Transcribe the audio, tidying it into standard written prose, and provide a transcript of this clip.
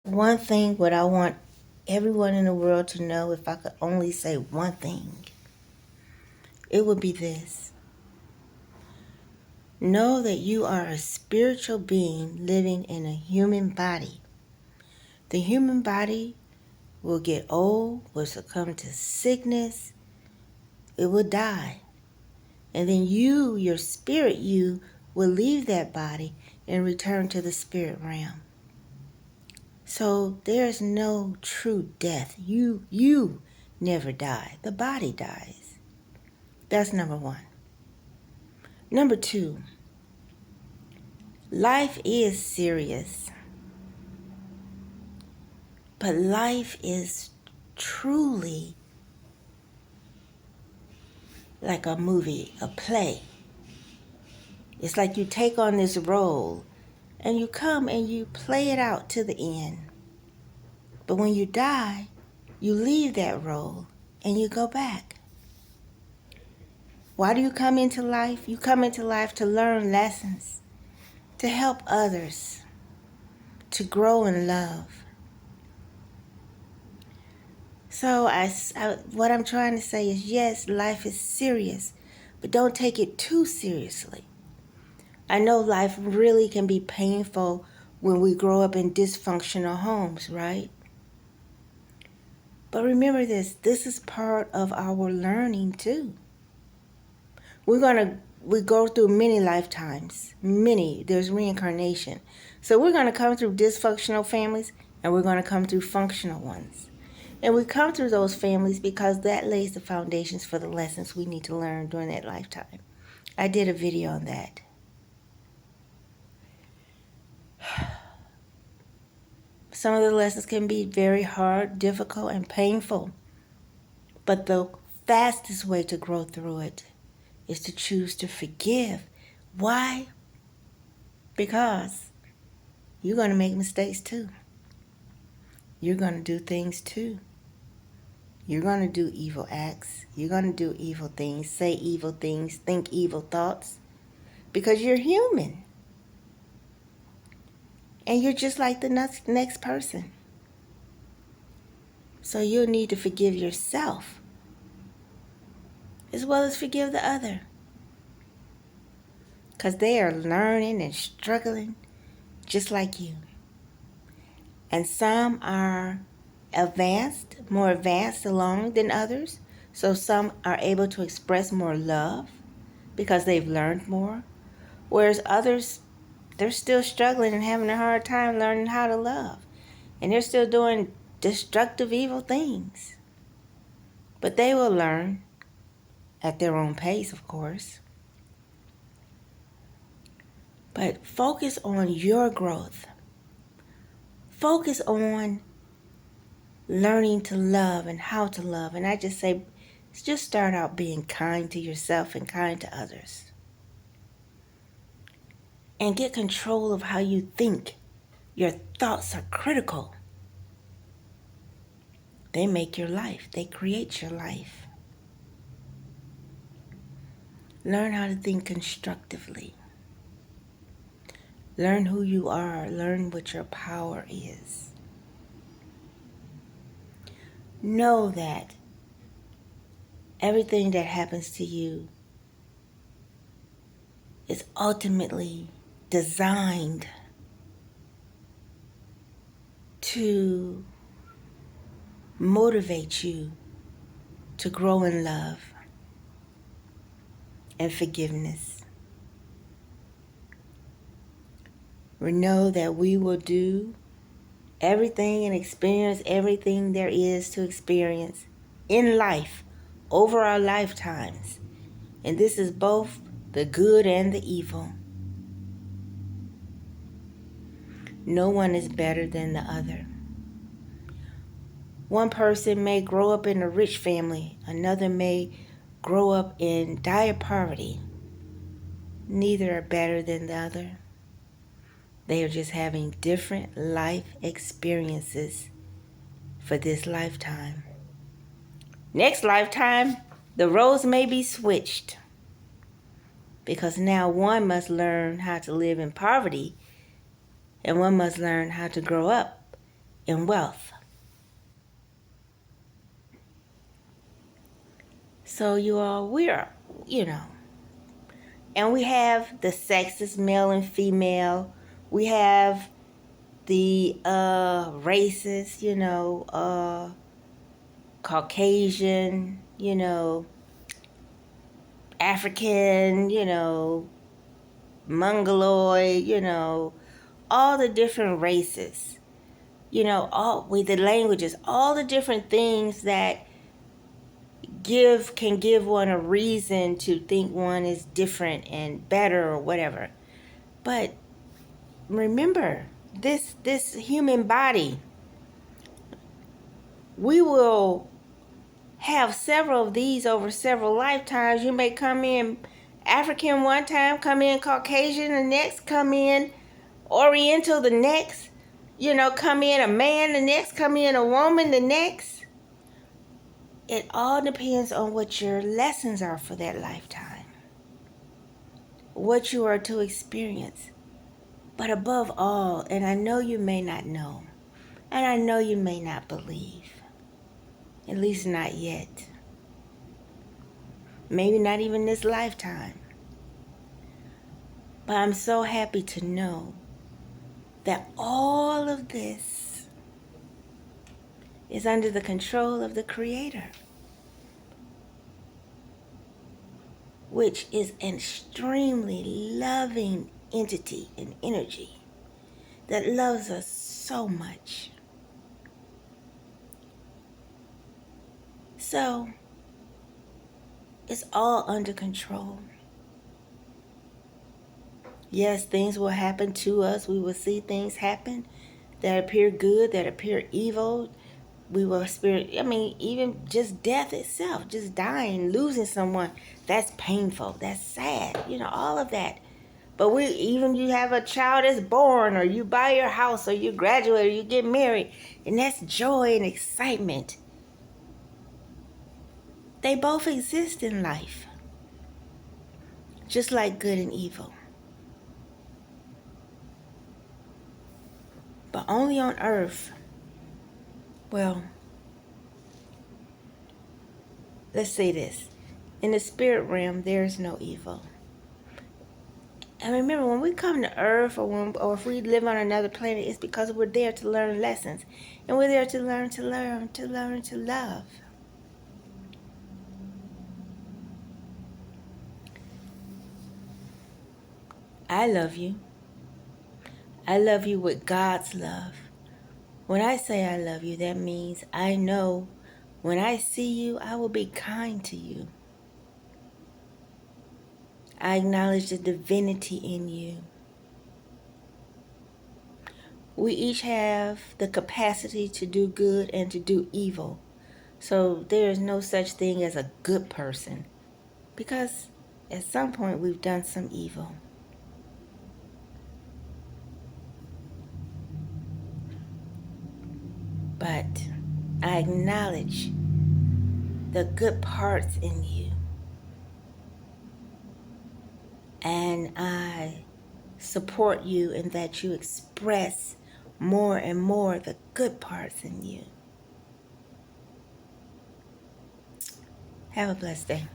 one thing what I want everyone in the world to know, if I could only say one thing, it would be this. Know that you are a spiritual being living in a human body. The human body will get old, will succumb to sickness, it will die. And then you, your spirit you, will leave that body and return to the spirit realm. So there's no true death. You never die. The body dies. That's number one. Number two, life is serious. But life is truly like a movie, a play. It's like you take on this role and you come and you play it out to the end. But when you die, you leave that role and you go back. Why do you come into life? You come into life to learn lessons, to help others, to grow in love. So what I'm trying to say is, yes, life is serious, but don't take it too seriously. I know life really can be painful when we grow up in dysfunctional homes, right? But remember this is part of our learning too. We go through many lifetimes, there's reincarnation. So we're going to come through dysfunctional families and we're going to come through functional ones. And we come through those families because that lays the foundations for the lessons we need to learn during that lifetime. I did a video on that. Some of the lessons can be very hard, difficult, and painful. But the fastest way to grow through it is to choose to forgive. Why? Because you're going to make mistakes too. You're going to do things too. You're going to do evil acts. You're going to do evil things, say evil things, think evil thoughts. Because you're human. And you're just like the next person. So you'll need to forgive yourself as well as forgive the other. Because they are learning and struggling just like you. And some are more advanced along than others. So some are able to express more love because they've learned more. Whereas others, they're still struggling and having a hard time learning how to love. And they're still doing destructive, evil things. But they will learn at their own pace, of course. But focus on your growth. Focus on learning to love and how to love. And I just say, just start out being kind to yourself and kind to others. And get control of how you think. Your thoughts are critical. They make your life. They create your life. Learn how to think constructively. Learn who you are. Learn what your power is. Know that everything that happens to you is ultimately designed to motivate you to grow in love and forgiveness. We know that we will do everything and experience everything there is to experience in life over our lifetimes. And this is both the good and the evil. No one is better than the other. One person may grow up in a rich family. Another may grow up in dire poverty. Neither are better than the other. They are just having different life experiences for this lifetime. Next lifetime, the roles may be switched. Because now one must learn how to live in poverty and one must learn how to grow up and wealth. So you all, we're, and we have the sexes, male and female. We have the races, Caucasian, African, Mongoloid, all the different races, all with the languages, all the different things that can give one a reason to think one is different and better or whatever. But remember, this human body, we will have several of these over several lifetimes. You may come in African one time, come in Caucasian the next, come in Oriental the next, come in a man the next, come in a woman the next. It all depends on what your lessons are for that lifetime, what you are to experience. But above all, and I know you may not know, and I know you may not believe, at least not yet, maybe not even this lifetime, but I'm so happy to know that all of this is under the control of the Creator, which is an extremely loving entity and energy that loves us so much. So, it's all under control. Yes, things will happen to us. We will see things happen that appear good, that appear evil. We will experience, even just death itself, just dying, losing someone, that's painful, that's sad, all of that. But you have a child that's born, or you buy your house, or you graduate, or you get married, and that's joy and excitement. They both exist in life, just like good and evil. But only on earth, well, let's say this. In the spirit realm, there is no evil. And remember, when we come to earth, or if we live on another planet, it's because we're there to learn lessons. And we're there to learn to love. I love you. I love you with God's love. When I say I love you, that means I know when I see you, I will be kind to you. I acknowledge the divinity in you. We each have the capacity to do good and to do evil. So there is no such thing as a good person, because at some point we've done some evil. But I acknowledge the good parts in you. And I support you in that you express more and more the good parts in you. Have a blessed day.